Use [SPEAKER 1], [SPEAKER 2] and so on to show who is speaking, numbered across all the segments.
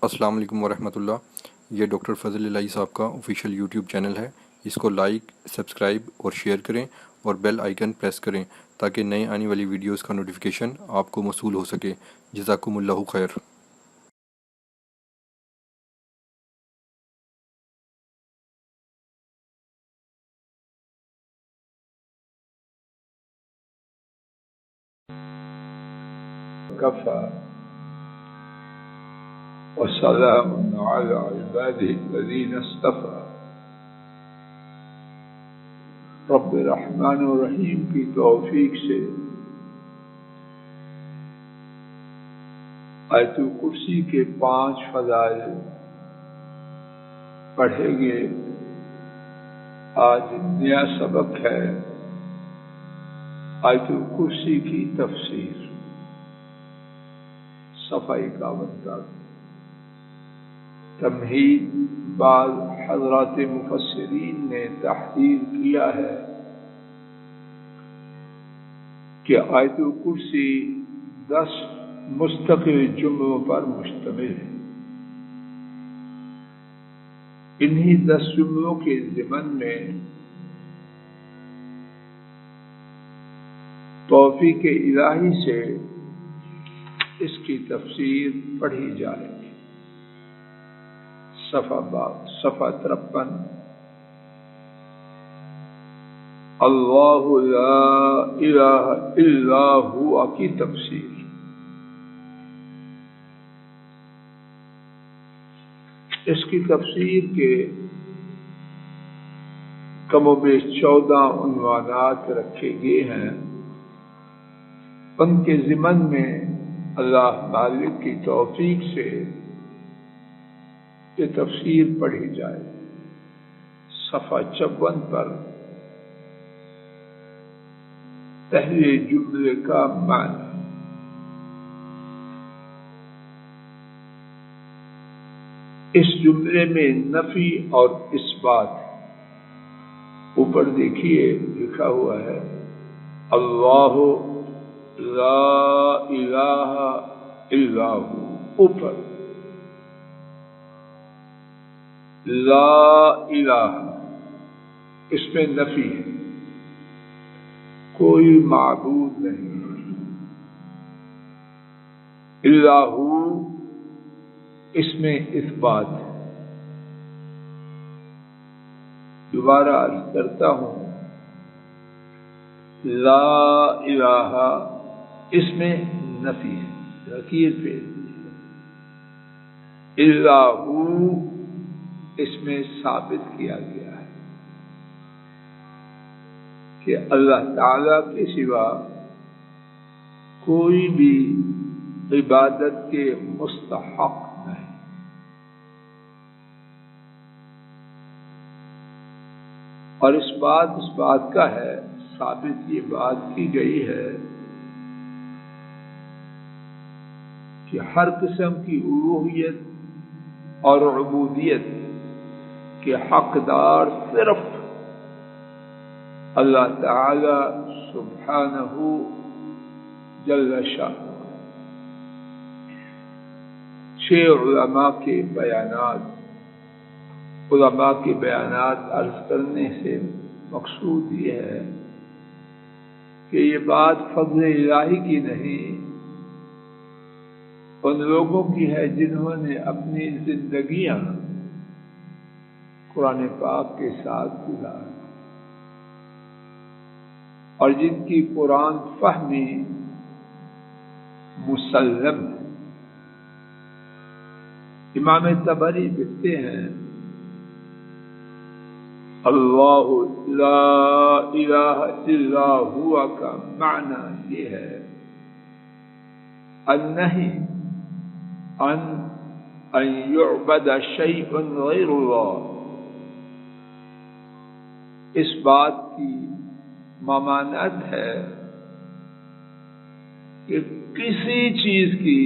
[SPEAKER 1] السلام علیکم ورحمۃ اللہ۔ یہ ڈاکٹر فضل الہی صاحب کا آفیشیل یوٹیوب چینل ہے، اس کو لائک، سبسکرائب اور شیئر کریں اور بیل آئیکن پریس کریں تاکہ نئے آنے والی ویڈیوز کا نوٹیفیکیشن آپ کو موصول ہو سکے۔ جزاکم اللہ خیر۔
[SPEAKER 2] كفى وسلام على عباده الذين اصطفى۔ رب الرحمن الرحیم کی توفیق سے آیت الکرسی کے 5 فضائل پڑھیں گے۔ آج نیا سبق ہے آیت الکرسی کی تفسیر، صفحہ 51 تک۔ تمہید، بعض حضرات مفسرین نے تحریر کیا ہے کہ آیت الکرسی 10 مستقل جملوں پر مشتمل ہے۔ انہی 10 جملوں کے ضمن میں توفیق الہی سے اس کی تفسیر پڑھی جائے گی۔ صفحہ 53۔ اللہ لا الہ الا ہوا کی تفسیر۔ اس کی تفسیر کے کم و بیش 14 عنوانات رکھے گئے ہیں۔ ان کے ضمن میں اللہ مالک کی توفیق سے یہ تفسیر پڑھی جائے۔ صفحہ 54 پر پہلے جملے کا معنی۔ اس جملے میں نفی اور اثبات ہے۔ اوپر دیکھیے لکھا ہوا ہے اللہ لا الہ الا ہو۔ اوپر لا الہ، اس میں نفی ہے، کوئی معبود نہیں۔ الا ہو، اس میں اثبات ہے۔ دوبارہ عرض کرتا ہوں، لا الہ اس میں نفی ہے، لکیر پہ الا ہو اس میں ثابت کیا گیا ہے کہ اللہ تعالی کے سوا کوئی بھی عبادت کے مستحق نہیں۔ اور اس بات کا ہے، ثابت یہ بات کی گئی ہے کہ ہر قسم کی الوہیت اور عبودیت کے حقدار صرف اللہ تعالی سبحانہ جل شانہ۔ 6 علماء کے بیانات عرض کرنے سے مقصود یہ ہے کہ یہ بات فضل الہی کی نہیں، ان لوگوں کی ہے جنہوں نے اپنی زندگیاں قرآن پاک کے ساتھ گزاری اور جن کی قرآن فہمی مسلم ہے۔ امام طبری لکھتے ہیں اللہ لا الہ الا ہوا کا معنی یہ ہے النہی ان یعبد شیء غیر اللہ۔ اس بات کی ممانعت ہے کہ کسی چیز کی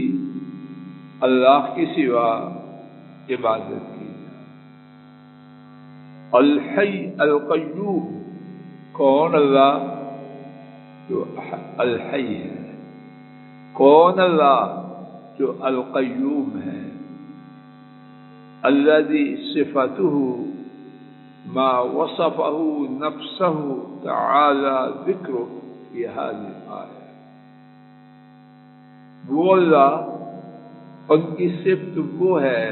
[SPEAKER 2] اللہ کے سوا عبادت کی جائے۔ الحی القیوم، کون اللہ؟ جو الحی ہے۔ کون اللہ؟ جو القیوم ہے۔ الذي صفته ما وصفه نفسه تعالى ذكره في هذه الآية. وہ اللہ ان کی صفت وہ ہے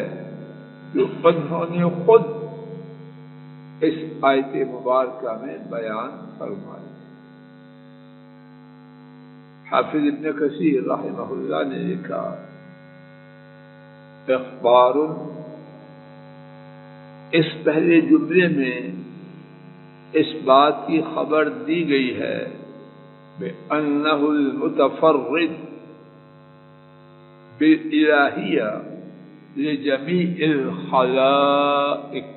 [SPEAKER 2] جو انہوں نے خود اس آیت مبارکہ میں بیان فرمائی. حافظ ابن کثیر رحمہ اللہ نے لکھا اخبار، اس پہلے جملے میں اس بات کی خبر دی گئی ہے بأنه المتفرد بالإلہیہ لجمیع الخلائق،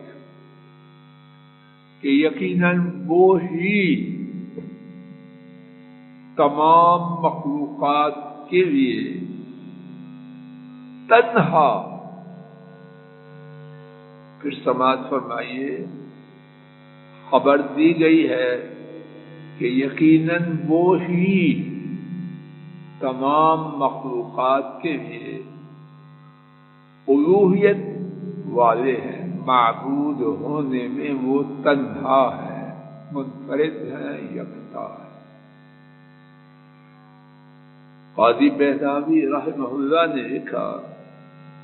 [SPEAKER 2] کہ یقیناً وہ ہی تمام مخلوقات کے لیے تنہا. پھر سماعت فرمائیے، خبر دی گئی ہے کہ یقیناً وہ ہی تمام مخلوقات کے لیے الوہیت والے ہیں، معبود ہونے میں وہ تنہا ہے، منفرد ہیں، یکتا ہے. قاضی بہداوی رحمہ اللہ نے لکھا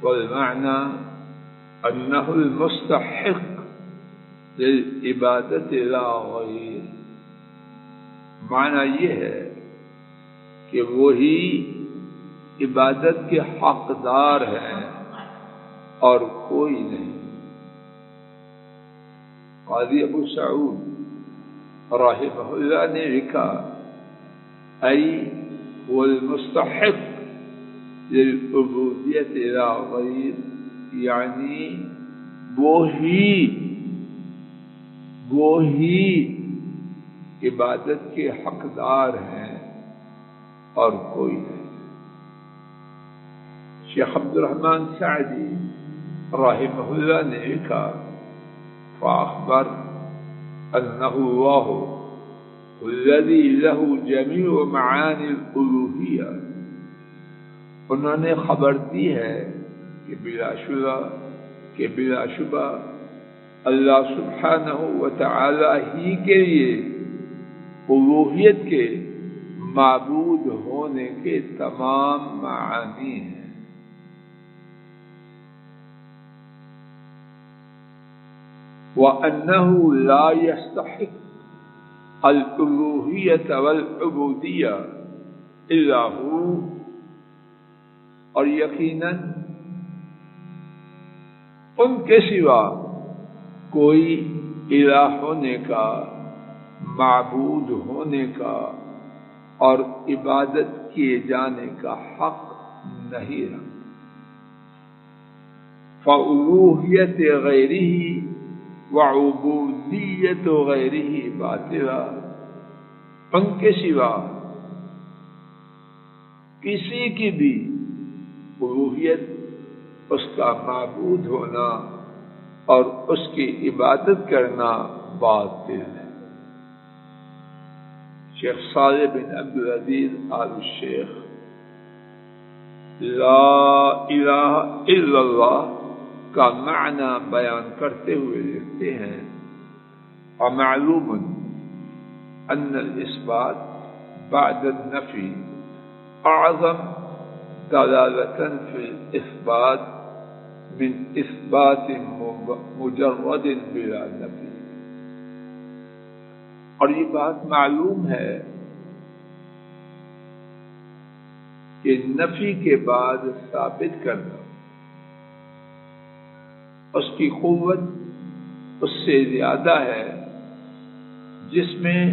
[SPEAKER 2] والمعنى أنه المستحق للعبادة لا غیر. معنی یہ ہے کہ وہی عبادت کے حقدار ہیں اور کوئی نہیں. قاضی ابو سعود رحمہ اللہ نے لکھا ای والمستحق للعبودیت لا غیر، یعنی وہی عبادت کے حقدار ہیں اور کوئی نہیں. شیخ عبد الرحمن سعدی رحمہ اللہ نے لکھا فاخبر انہ اللہ الذی لہ جمیع معانی الالوہیہ، انہوں نے خبر دی ہے کہ بلا شبہ اللہ سبحانہ وتعالی ہی کے لیے الوہیت کے معبود ہونے کے تمام معانی ہیں. وَأَنَّهُ لَا يَسْتَحِقُّ الْأُلُوهِيَّةَ وَالْعُبُودِيَّةَ إِلَّا هُوَ، اور یقیناً ان کے سوا کوئی الہ ہونے کا، معبود ہونے کا اور عبادت کیے جانے کا حق نہیں رکھتا. فَأُلُوهِيَّةُ غَيْرِهِ وَعُبُودِيَّةُ غَيْرِهِ بَاطِلَةٌ، ان کے سوا کسی کی بھی الوہیت، اس کا معبود ہونا اور اس کی عبادت کرنا باطل ہے. شیخ صالح بن عبدالعزیز آل الشیخ لا الہ الا اللہ کا معنی بیان کرتے ہوئے لکھتے ہیں ومعلوم ان الاثبات بعد النفی اعظم دلالة في الإثبات من إثبات مجرد بلا نفی. اور یہ بات معلوم ہے کہ نفی کے بعد ثابت کرنا اس کی قوت اس سے زیادہ ہے جس میں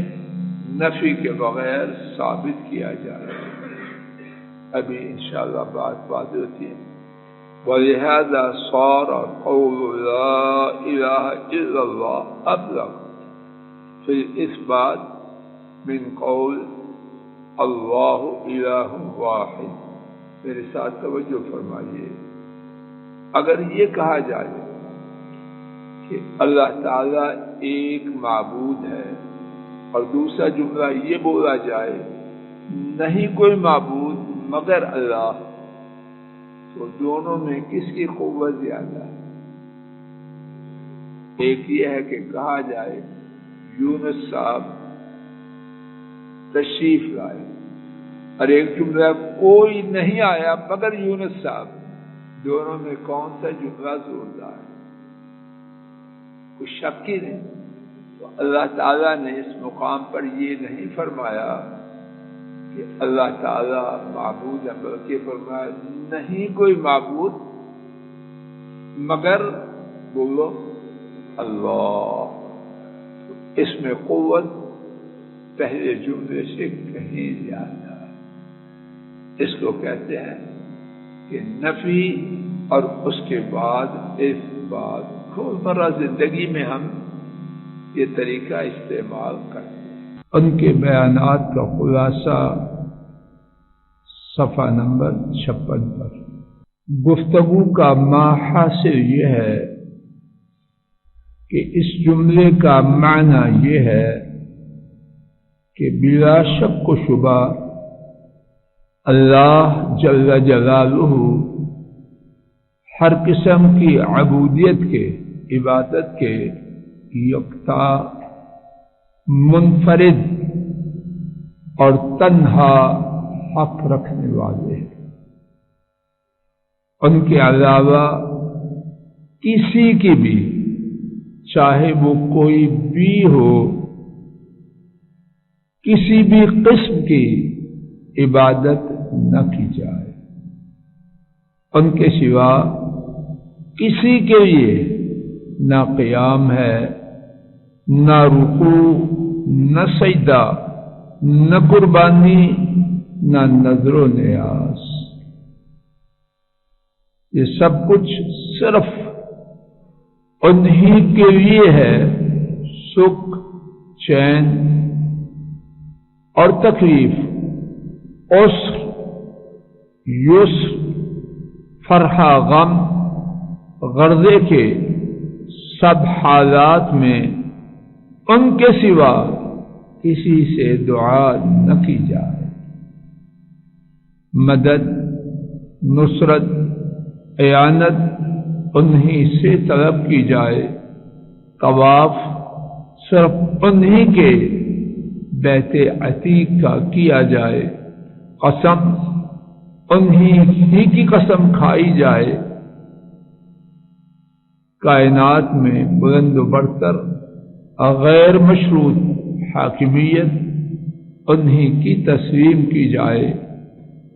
[SPEAKER 2] نفی کے بغیر ثابت کیا جائے. ابھی انشاءاللہ بات واضح ہوتی ہے. وَلِهَذَا صَارَ قَوْلُ لَا إِلَهَ إِلَّا اللَّهُ أَبْلَغُ فِي الْإِثْبَاتِ مِنْ قَوْلِ اللَّهُ إِلَهٌ وَاحِدٌ. میرے ساتھ توجہ فرمائیے، اگر یہ کہا جائے کہ اللہ تعالیٰ ایک معبود ہے اور دوسرا جملہ یہ بولا جائے نہیں کوئی معبود مگر اللہ، تو دونوں میں کس کی قوت زیادہ ہے؟ ایک یہ ہے کہ کہا جائے یونس صاحب تشریف لائے، اور ایک جملہ کوئی نہیں آیا مگر یونس صاحب. دونوں میں کون سا جملہ زوردار ہے؟ کچھ شک ہی نہیں. تو اللہ تعالیٰ نے اس مقام پر یہ نہیں فرمایا کہ اللہ تعالیٰ معبود ہے، بلکہ فرمایا نہیں کوئی معبود مگر بولو اللہ. اس میں قوت پہلے جملے سے کہیں زیادہ ہے. اس کو کہتے ہیں کہ نفی اور اس کے بعد اس بات. روزمرہ زندگی میں ہم یہ طریقہ استعمال کرتے ہیں. ان کے بیانات کا خلاصہ صفحہ نمبر 56 پر. گفتگو کا ماحصل یہ ہے کہ اس جملے کا معنی یہ ہے کہ بلا شک و شبہ اللہ جل جلالہ ہر قسم کی عبودیت کے، عبادت کے یکتا، منفرد اور تنہا حق رکھنے والے ہیں. ان کے علاوہ کسی کی بھی، چاہے وہ کوئی بھی ہو، کسی بھی قسم کی عبادت نہ کی جائے. ان کے سوا کسی کے لیے نہ قیام ہے، نہ رکوع، نہ سجدہ، نہ قربانی، نہ نذر و نیاز. یہ سب کچھ صرف انہی کے لیے ہے. سکھ، چین اور تکلیف، عسر، یسر، فرح، غم، غرضے کے سب حالات میں ان کے سوا کسی سے دعا نہ کی جائے. مدد، نصرت، اعانت انہی سے طلب کی جائے. طواف صرف انہی کے بیت عتیق کا کیا جائے. قسم انہی ہی کی قسم کھائی جائے. کائنات میں بلند و برتر غیر مشروط حاکمیت انہی کی تسلیم کی جائے.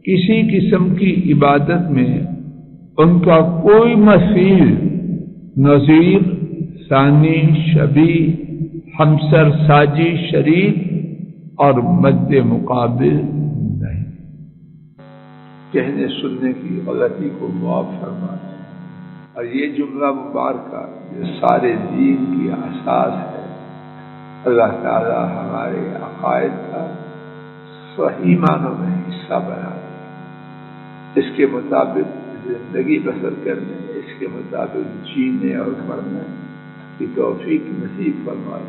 [SPEAKER 2] کسی قسم کی عبادت میں ان کا کوئی مثیل، نظیر، ثانی، شبیہ، ہمسر، ساجی، شریک اور مد مقابل نہیں. کہنے سننے کی غلطی کو معاف فرمائے. اور یہ جملہ مبارکہ جو سارے دین کی اساس ہے، اللہ تعالی ہمارے عقائد کا صحیح معنوں میں حصہ بنا دے. اس کے مطابق زندگی بسر کرنے، اس کے مطابق جینے اور مرنے کی توفیق نصیب فرمائے.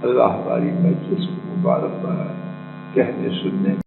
[SPEAKER 2] اللہ ہماری مجلس کو مبارک بنائے. کہنے سننے